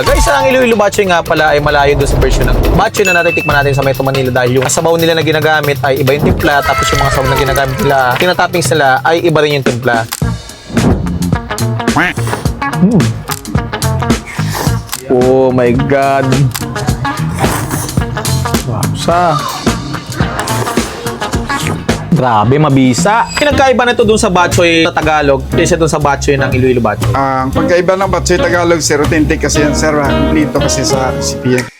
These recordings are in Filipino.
Guys, ang Iloilo Batchoy nga pala ay malayo doon sa version ng batchoy na natitikman natin sa Metro Manila dahil yung sabaw nila na ginagamit ay iba yung timpla, tapos yung mga sabaw na ginagamit nila, tinatoppings nila ay iba rin yung timpla. Oh my God. Wow, grabe, mabisa. Pinagkaiba nito dun sa batchoy sa Tagalog kaysa dun sa batchoy ng Iloilo Batchoy. Ang pagkaiba ng batchoy Tagalog, sir, authentic kasi yan, sir. Dito kasi sa CPN.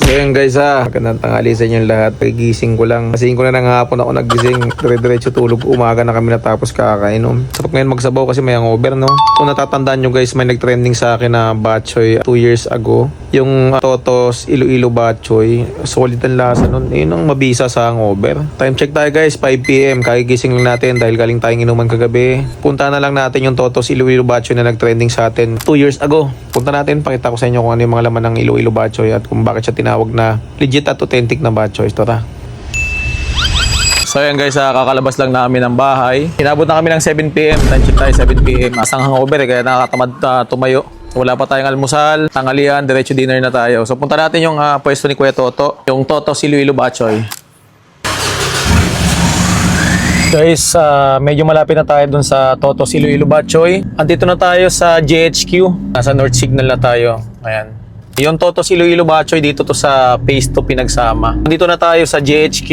So yun guys magandang tanghali sa inyo lahat. Pagising ko lang. Kasi ko na ng hapon ako nagising. Dire-diretso tulog. Umaga na kami natapos kakainom. Sarap ngayon magsabaw kasi may hangover, no? Kung natatandaan nyo guys, may nag-trending sa akin na batchoy 2 years ago. Yung Totos Iloilo Batchoy. Solid ang lasa nun. Yun ang mabisa sa hangover. Time check tayo guys, 5 PM. Kagigising lang natin dahil galing tayong inuman kagabi. Punta na lang natin yung Totos Iloilo Batchoy na nag-trending sa atin 2 years ago. Punta natin, pakita ko sa inyo kung ano yung mga laman ng Iloilo Batchoy at kung bakit siya tinawag na legit at authentic na batchoy. Tara. So ayan guys, kakalabas lang namin ng bahay. Inabot na kami ng 7 PM. Time check tayo 7 PM. Asang hangover kaya nakakatamad tumayo. Wala pa tayong almusal, tanghalian, diretso dinner na tayo. So punta natin yung pwesto ni Kuya Toto, yung Totos Iloilo Batchoy. Guys, medyo malapit na tayo dun sa Totos Iloilo Batchoy. Andito na tayo sa JHQ. Nasa North Signal na tayo. Ayan. Yung Totos Iloilo Batchoy dito to sa Phase 2 Pinagsama. Andito na tayo sa JHQ.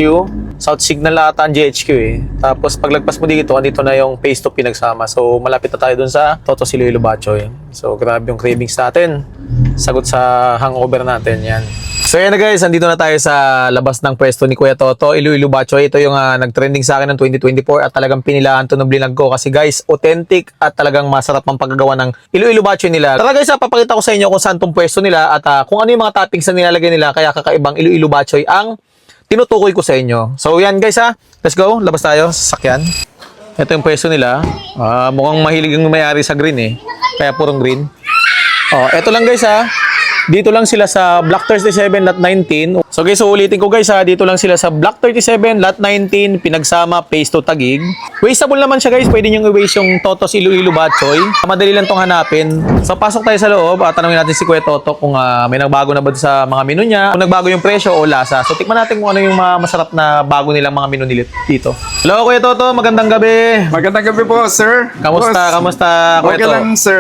South Signal ata ang JHQ eh. Tapos paglagpas mo dito, andito na yung Phase 2 Pinagsama. So malapit na tayo dun sa Totos Iloilo Batchoy. So grabe yung cravings natin. Sagot sa hangover natin yan. So yan na guys, andito na tayo sa labas ng pwesto ni Kuya Toto, Iloilo Batchoy. Ito yung nag-trending sa akin ng 2024 at talagang pinilaan to ng blinag ko kasi guys, authentic at talagang masarap ang paggagawa ng Iloilo Batchoy nila. Tara guys, papakita ko sa inyo kung saan tong pwesto nila at kung ano yung mga toppings na nilalagay nila kaya kakaibang Iloilo Batchoy ang tinutukoy ko sa inyo. So yan guys let's go, labas tayo sa sasakyan. Ito yung pwesto nila. Mukhang mahilig yung may-ari sa green eh, kaya purong green. Ito lang guys dito lang sila sa Block 37 Lot 19. So guys, ulitin ko guys dito lang sila sa Block 37 Lot 19 Pinagsama Phase 2 Taguig. Wasteable naman siya guys, pwede nyo i-waste yung Totos Iloilo Batchoy. Madali lang tong hanapin. So pasok tayo sa loob at tanungin natin si Kuya Toto kung may nagbago na ba sa mga menu niya, kung nagbago yung presyo o lasa. So tikman natin kung ano yung mga masarap na bago nilang mga menu nila dito. Hello Kuya Toto, magandang gabi. Magandang gabi po, sir. Kamusta? Boss, Kamusta Kuya okay Toto? lang, sir.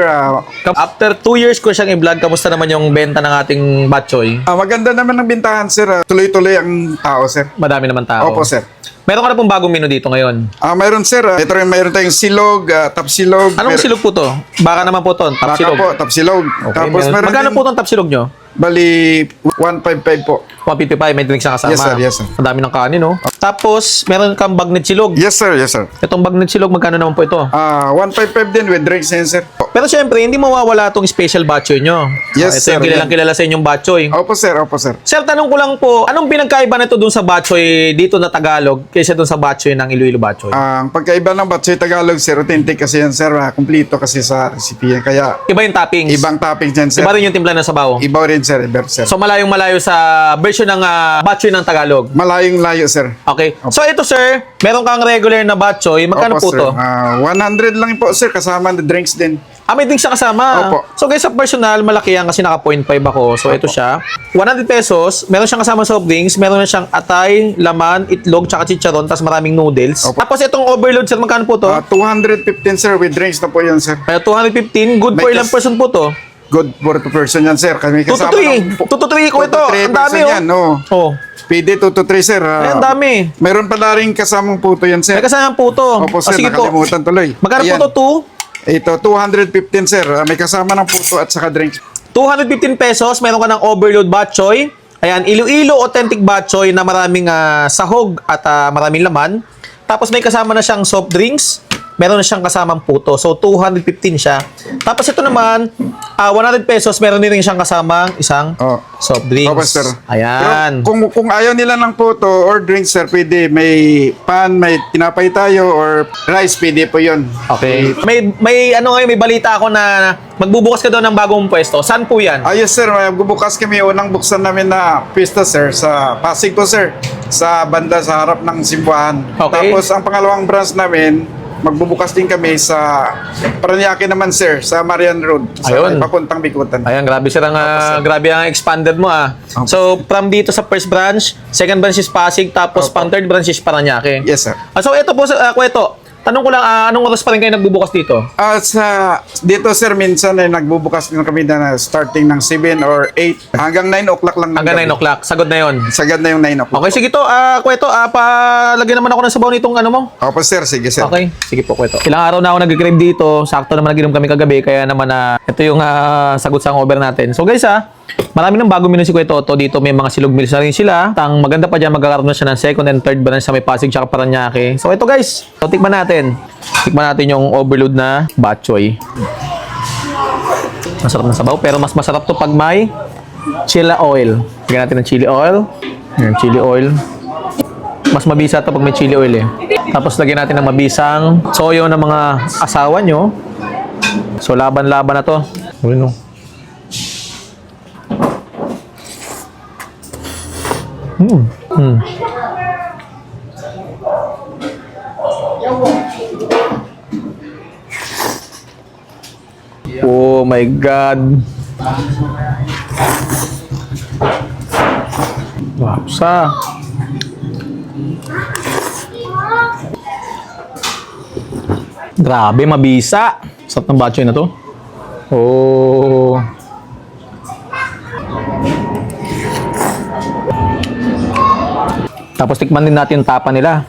After 2 years ko siyang i-vlog, kamusta naman yung benta ng ating batchoy? Maganda naman ang bintahan, sir. Tuloy-tuloy ang tao, sir. Madami naman tao. Opo, sir. Meron ka na pong bagong menu dito ngayon. Mayroon, sir. Ito rin, mayroon tayong silog, tapsilog. Anong silog po to? Baka naman po to, Baka tapsilog. po, tapsilog. Okay, Tapos meron magkano din, po itong tapsilog nyo? bali, 155 po. 155, may drinks na kasama. Yes, sir. Yes, sir. Ang dami ng kanin, no? Tapos, meron kang bagnet silog. Yes, sir. Yes, sir. Itong bagnet silog, magkano naman po ito? 155 din with drinks and sir. Pero syempre, hindi mawawala itong special batchoy nyo. Yes, ito sir. yung kilalang kilala sa inyong batchoy. Opo, sir. Opo, sir. Sir, tanong ko lang po, anong pinagkaiba nito dun sa batchoy dito na Tagalog kaysa dun sa batchoy ng Iloilo Batchoy? Ang pagkaiba ng batchoy Tagalog, sir, authentic kasi yan, sir. Kumplito kasi sa recipe yan. Kaya, Iba yung toppings. ibang toppings yan, sir. Iba rin yung timpla ng sabaw. Iba rin, sir. Iba, sir. So malayong malayo sa version ng batchoy ng Tagalog. Malayong layo, sir. Okay. So ito sir, meron kang regular na batchoy. Magkano Opo, po sir. to? 100 lang po, sir. Kasama the drinks din. May drinks siya kasama. Opo. So guys, sa personal, malaki yan kasi naka 0.5 ako. So ito siya. 100 pesos. Meron siyang kasama soft drinks. Meron na siyang atay, laman, itlog, tsaka chicharon, tapos maraming noodles. Opo. Tapos itong overload sir, magkano po to? 215, sir. With drinks na po yan, sir. Kaya 215. Good for May ilang person po to? Good for 2 person yan, sir. Kami 2 to kasama 3. 2 to 3 ko 2 ito. to 3 Ang dami person yan, no. Oh. PD 2 to 3, sir. Ay, ang dami. Meron pala rin kasamang puto yan, sir. May kasama po to. Opo, sir. Sige po. Nakalimutan tuloy. Magkano Ayan. po to? Ito, 215, sir. May kasama ng puto at saka drinks. 215 pesos, meron ka ng overload batchoy. Ayan, Iloilo authentic batchoy na maraming sahog at maraming laman. Tapos may kasama na siyang soft drinks. Meron na siyang kasamang puto. So, 215 siya. Tapos ito naman, 100 pesos, meron din siyang kasamang isang soft drinks. Opo, sir. Ayan. Pero kung ayaw nila ng puto or drinks, sir, pwede. May pan, may tinapay tayo, or rice, pwede po yun. Okay. May ano ngayon, may balita ako na magbubukas ka daw ng bagong pwesto. Saan po yan? Yes, sir. Bubukas kami. Unang buksan namin na pista, sir, sa Pasig po, sir. Sa banda sa harap ng simbahan. Okay. Tapos, ang pangalawang branch namin, magbubukas din kami sa Paranaque naman sir, sa Marian Road. Sa Ayun. papuntang Bikutan. Ayan, grabe sir ang, grabe ang expanded mo So, from dito sa first branch, second branch is Pasig, tapos pang third branch is Paranaque. Yes sir. So, ito po, Kweto. Tanong ko lang, anong oras pa rin kayo nagbubukas dito? Dito sir, minsan ay nagbubukas din kami na starting ng 7 or 8 hanggang 9 o'clock lang. ng Hanggang gabi. 9 o'clock. Sagad na yon. Sagad na yung 9 o'clock. Okay, sige to. Kweto, palagyan naman ako ng sabaw nitong ano mo. Opo sir, sige sir. Okay, sige po, Kweto. Ilang araw na ako nag-crave dito. Sakto naman nag-inom kami kagabi. Kaya naman ito yung sagot sa over natin. So guys marami ng bagong menu si Kuya Toto. Dito may mga silog meals na rin sila. Ang maganda pa dyan, magkakaroon na siya ng second and third branch sa may Pasig tsaka Paranaque. So ito guys, so, tikman natin. Tikman natin yung overload na bok choy. Masarap na sabaw, pero mas masarap to pag may chili oil. Lagyan natin ng chili oil. Ayan, chili oil. Mas mabisa to pag may chili oil Tapos lagyan natin ng mabisang soyo ng mga asawa nyo. So laban-laban na to. Ano? Oh my God. Wapsa. Grabe, mabisa. Sarap ng bok choy na to. Oh. Tapos tikman din natin yung tapa nila.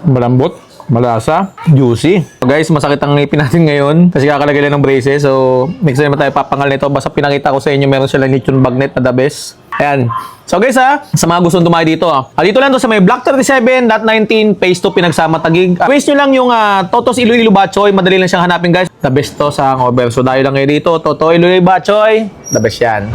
Malambot, malasa, juicy. So guys, masakit ang ngipin natin ngayon kasi kakalagay lang ng braces. So, next time tayo papangal nito. Basta pinakita ko sa inyo, meron silang lechon bagnet na the best. Ayan. So guys sa mga gustong dumayo dito. Dito lang to sa may Block 37.19 Phase 2 Pinagsama Taguig. Waste nyo lang yung Toto's Iloilo Bok Choy. Madali lang siyang hanapin guys. The best to sa hangover. So dahil lang kayo dito, Toto Iloilo Bok Choy. The best yan.